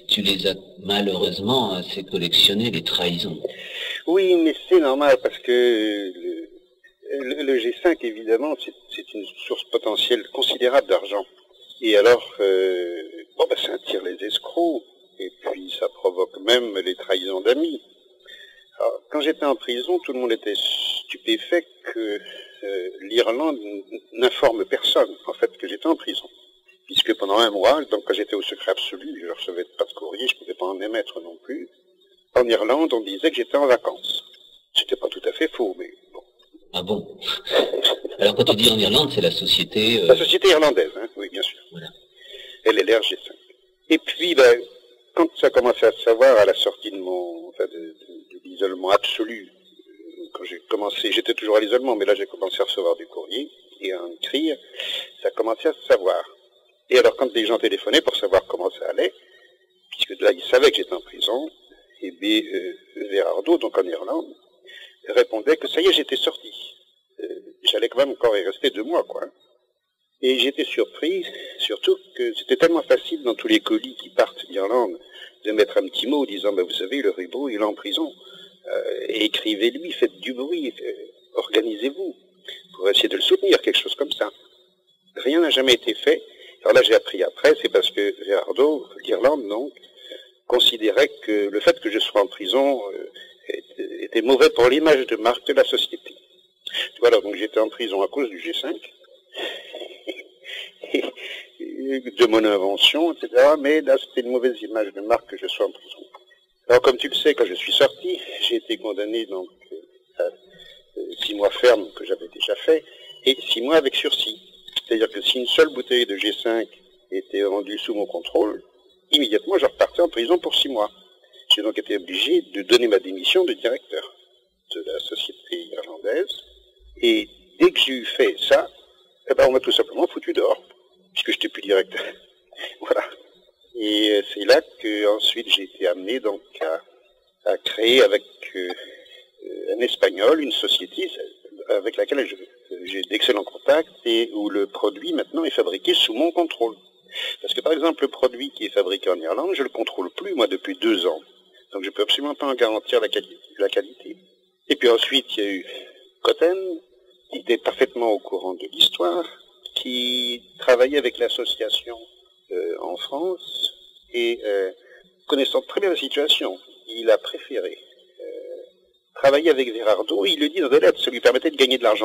tu les as malheureusement assez collectionnées, les trahisons. Oui, mais c'est normal parce que le G5, évidemment, c'est une source potentielle considérable d'argent. Et alors, ça attire les escrocs, et puis ça provoque même les trahisons d'amis. Alors, quand j'étais en prison, tout le monde était stupéfait que l'Irlande n'informe personne, en fait, que j'étais en prison. Puisque pendant un mois, donc quand j'étais au secret absolu, je ne recevais pas de courrier, je ne pouvais pas en émettre non plus. En Irlande, on disait que j'étais en vacances. C'était pas tout à fait faux, mais bon. Ah bon? Alors quand tu dis en Irlande, c'est la société... La société irlandaise, hein, oui, bien sûr. Voilà. LLR G5. Et puis, quand ça a commencé à se savoir à la sortie de l'isolement absolu, quand j'ai commencé, j'étais toujours à l'isolement, mais là j'ai commencé à recevoir du courrier et à en écrire, ça a commencé à se savoir. Et alors quand des gens téléphonaient pour savoir comment ça allait, puisque là ils savaient que j'étais en prison, et bien Verardo, donc en Irlande, répondait que ça y est, j'étais sorti. J'allais quand même encore y rester 2 mois, quoi. Et j'étais surpris, surtout que c'était tellement facile dans tous les colis qui partent d'Irlande de mettre un petit mot disant, vous savez, le Ribot, il est en prison. Et écrivez-lui, faites du bruit, organisez-vous pour essayer de le soutenir, quelque chose comme ça. Rien n'a jamais été fait. Alors là, j'ai appris après, c'est parce que Verardo, l'Irlande, donc, considérait que le fait que je sois en prison était mauvais pour l'image de marque de la société. Voilà, donc j'étais en prison à cause du G5, de mon invention, etc. Mais là, c'était une mauvaise image de marque que je sois en prison. Alors, comme tu le sais, quand je suis sorti, j'ai été condamné donc à 6 mois ferme que j'avais déjà fait, et 6 mois avec sursis. C'est-à-dire que si une seule bouteille de G5 était rendue sous mon contrôle, immédiatement je repartais en prison pour 6 mois. J'ai donc été obligé de donner ma démission de directeur de la société irlandaise, et dès que j'ai eu fait ça, on m'a tout simplement foutu dehors, puisque je n'étais plus directeur. Voilà. Et c'est là que ensuite j'ai été amené donc à créer avec un Espagnol une société avec laquelle j'ai d'excellents contacts et où le produit maintenant est fabriqué sous mon contrôle. Parce que par exemple le produit qui est fabriqué en Irlande, je ne le contrôle plus moi depuis 2 ans. Donc je ne peux absolument pas en garantir la qualité. Et puis ensuite il y a eu Cotten, qui était parfaitement au courant de l'histoire, qui travaillait avec l'association en France, et connaissant très bien la situation, il a préféré travailler avec Verardo, et il le dit dans des lettres, ça lui permettait de gagner de l'argent.